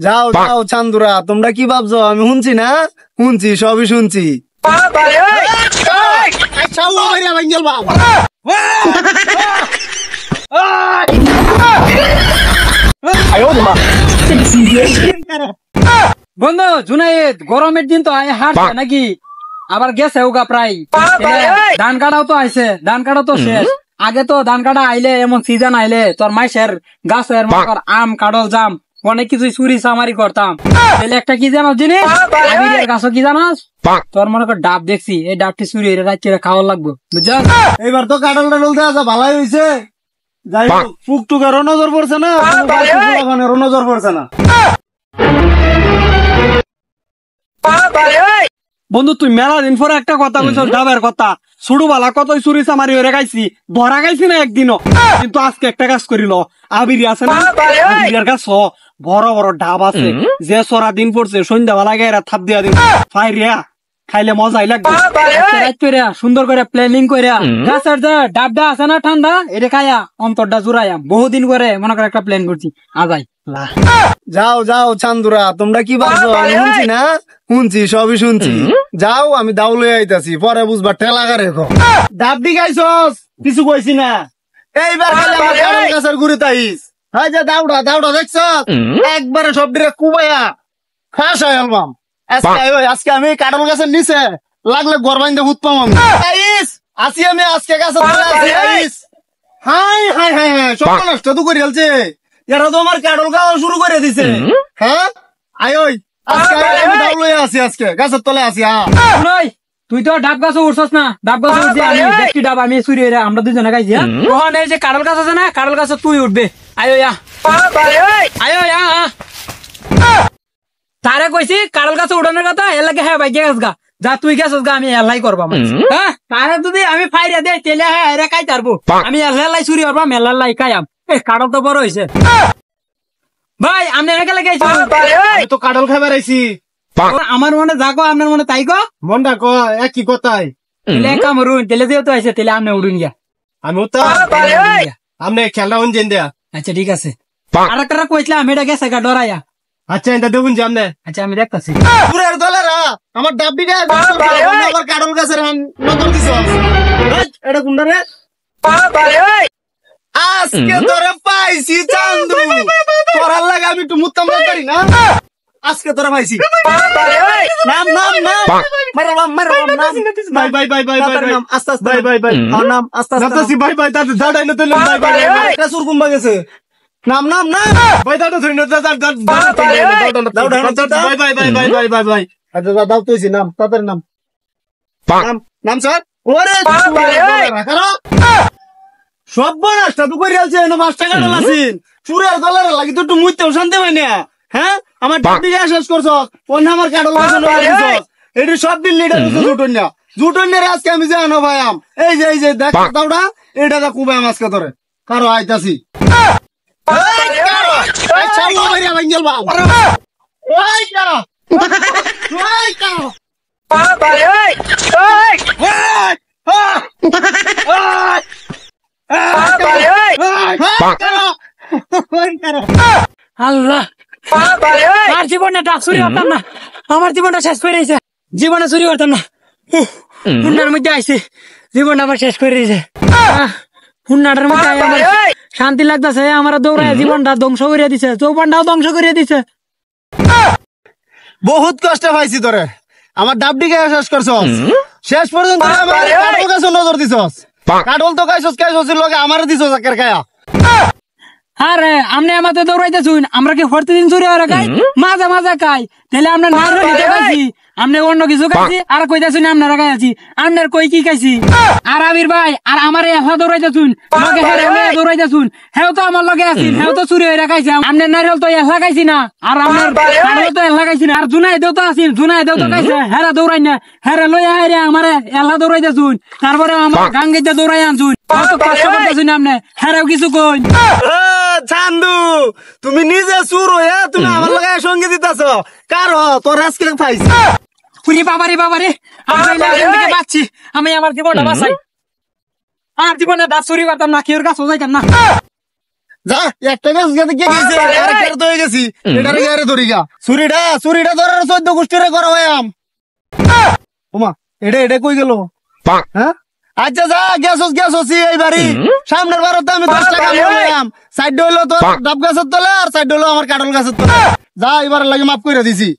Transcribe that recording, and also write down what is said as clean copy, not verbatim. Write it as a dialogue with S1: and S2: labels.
S1: যাও যাও চান্দুরা, তোমরা কি ভাবছো আমি শুনছি না? শুনছি, সবই শুনছি।
S2: বন্ধু জুনাইদ, গরমের দিন তো হাঁটছে নাকি, আবার গেছে ওগা প্রায়। ধান কাটাও তো আইছে, ধান কাটা তো শেষ। আগে তো ধান কাটা আইলে, এমন সিজন আইলে তোর মাইসের গাছের আম, কাঁঠাল, জাম অনেক কিছুই চুরি চামারি করতাম। তাহলে একটা কি জানো জিনিস, গাছও কি জানাস, তোর মনে কর ডাব দেখছি, এই ডাবটি চুরি রাত্রে খাওয়া লাগবো, বুঝছ?
S1: এবার তো কাঁঠাল টাডল দেওয়া ভালোই হয়েছে। যাই হোক, ফুক টুকারও নজর পড়ছে না, নজর পড়ছে না।
S3: বন্ধু তুই মেলা দিন পরে একটা কথা বলছ, ডাবের কথা। ছোটবেলা কতই চুরি চামারি হয়ে গাইছি, ধরা গাইছি না একদিনও। কিন্তু আজকে একটা কাজ করিল, আবির আছে না, আবিরের গাছ বড় বড় ডাব আছে, যে সরা দিন পড়ছে সন্ধ্যাবেলা গায়ে থাপ দিয়া দিন ফাইরিয়া খাইলে মজাই লাগবে।
S2: সুন্দর করে প্ল্যানিং করে গাছের যে ডাবটা আছে না ঠান্ডা, এটা খাইয়া অন্তরটা জুড়াইয়াম। বহুদিন করে মনে করে একটা প্ল্যান করছি, আজাই।
S1: যাও যাও চান্দুরা, তোমরা কি ভাবছো আমি শুনছি না? শুনছি, সবই শুনছি। যাও, আমি দাও লই আইতাছি, পরে বুঝবা। ঠেলা রেখো, ডাব দি গাইছস, কিছু কইছি না। এইবার খালি আমার কারণ গাছের ঘুরে তাইস। হাই যে দাউড়া দাউড়া দেখছ, একবারে সব ডিরে কুবাইয়া খাস হয় অ্যালবাম। আজকে আমি কাঁঠাল গাছের নিচে লাগলে গড় বাইন্দে ভূত পাম আমি। আসি আমি আজকে গাছে হাই হাই হাই হাই, সব নষ্ট তো করে ফেলছে। এরা তো আমার কাঁঠাল খাওয়া শুরু করে দিছে। হ্যাঁ আয়, আজকে আমি ডাব লইয়া আছি, আজকে গাছের তলে আছি। হ্যাঁ
S2: তুই তো ডাব গাছে উঠছস না, ডাব গাছে উঠছি আমি, দেখছি ডাব আমি চুরি হয়ে আমরা দুজনে গাইছি। তখন এই যে কাঁঠাল গাছ আছে না, কাঁঠাল গাছে তুই উঠবে। আয়ো তারে কইছি কাঁঠাল গাছে উঠানোর কথা, এর লাগে হ্যাঁ ভাই গেছ গা, যা তুই গেছস গা, আমি এলাই করবা। হ্যাঁ তারে যদি আমি ফাইরা দেয় তেলে হ্যাঁ এরা খাই তারবো, আমি এলাই চুরি করবা, মেলার লাই খাইয়াম। কাঁঠাল তো বড় হয়েছে ভাই। আমি এলাকা লাগাইছি,
S1: তো কাঁঠাল খাবার আইছি।
S2: আমার মনে যাকো, আপনার মনে তাই কো,
S1: মনটা ক একই কথাই।
S2: কাম উড়ুন তেলে যেহেতু আছে, তেলে আপনি উড়ুন গিয়া,
S1: আমি আপনি খেলনা উনজেন দেয়া।
S2: আচ্ছা ঠিক আছে। আর একটা কইছিলাম এটা গেছে গা ডরাইয়া।
S1: আচ্ছা এটা দেখুন যে আপনি।
S2: আচ্ছা আমি দেখতেছি।
S1: আমার ডাব্বি আবার কাঁঠাল গাছের নজর দিছ। এটা কোনটা রে? আজকে তোরে পাইছি চান্দু, তোরার লাগে আমি একটু মুত্তাম করি না। আজকে তোরা পাইছি। নাম নাম নাম মারলাম মারলাম নাম। Bye bye bye bye bye নাম আস্তে আস্তে বাই বাই বাই নাম আস্তে আস্তে নামতাছি। বাই বাই দাদা দাঁড়াই না তুই বাই বাই একটা সুর কুম্বা গেছে। নাম নাম নাম বাই দাদা ধরি না দাদা দাদা bye bye bye bye bye bye bye. আচ্ছা দাদা তুইছি নাম তাদের নাম নাম নাম স্যার। ওরে সব বনাসটা তো করে আছে না, 5 টাকা ডলার আছেন চুরের ডলার লাগি তো একটু মুইতেও শান্তি পাই না। হ্যাঁ আমার ডাবি শেষ করছ, অন্য আমার কাঁঠাল গাছে দিছস, এটি সব দিন লিটার জুটন না জুটন না। আজকে আমি জানো ভাই আম এই যে দেখ দাওড়া এটা দা কুবাই আজকে ধরে কারো আইতাছি।
S2: আল্লাহ আর জীবনে ডাক চুরি করতাম না, আমার জীবনটা শেষ করে দিয়েছে। জীবনে চুরি করতাম না, হুন্নার মধ্যে আইছে, জীবনটা আমার শেষ করে দিয়েছে। হুন্নাটার মধ্যে আমার শান্তি লাগতেছে, আমার দৌড়ায় জীবনটা ধ্বংস করিয়া দিছে, চৌপানটাও ধ্বংস করিয়া দিছে।
S1: বহুত কষ্ট পাইছি তোরে, আমার ডাবডিকে শেষ করছ, শেষ পর্যন্ত কাঠল গাছে নজর দিছস। কাঠল তো খাইছস খাইছস লগে আমার দিছস একের খায়া।
S2: আরে আপনি আমাদের দৌড়াইতে শুন, আমরা কি প্রতিদিন চুরি হয়ে খাই? মাঝে মাঝে খাই, তাহলে আপনার না খাইছি, আপনি অন্য কিছু খাইছি আর কইতে শুনি আপনারা খাই আছি, আপনার কই কি খাইছি? আর আবির ভাই আর আমার এলা দৌড়াইতে শুন, লগে হেরে দৌড়াইতে শুন, হেও তো আমার লগে আছি, হেও তো চুরি হয়ে খাইছে। আপনার নারিয়াল তো এলা খাইছি না, আর আপনার কাঁঠাল তো এলা খাইছি না, আর জুনাই দেও তো আছি, জুনাই দেও তো খাইছে, হেরা দৌড়াই না, হেরে লইয়া হেরে আমার এলা দৌড়াইতে শুন, তারপরে আমার গাঙ্গিতে দৌড়াই আনছুন, কত কষ্ট করতেছুন আপনি, হেরেও কিছু কই।
S1: চান্দু তুমি নিজে চুর হইয়া তুমি আমার লগে সঙ্গে দিতেছ, কার তোর আজকে পাইছি।
S2: বাবারে বাবারে বাঁচছি আমি, আমার জীবনটা বাঁচাই, আর জীবনে দাঁত চুরি করতাম না, কেউ কাছে যাইতাম না।
S1: যা একটা গাছ গেছে কে গেছে আর কেন তো হয়ে গেছি এটারে গারে ধরি গা ছুরিটা ধরার 14 গোষ্ঠীরে করো ভাই আম ওমা এটা কই গেল হ্যাঁ আচ্ছা যা গেছস এই বাড়ি সামনের বারতে আমি 10 টাকা নিলাম সাইড হইলো তো ডাব গাছের তলে আর সাইড হইলো আমার কাটল গাছের তলে যা এবার লাগে মাফ করে দিছি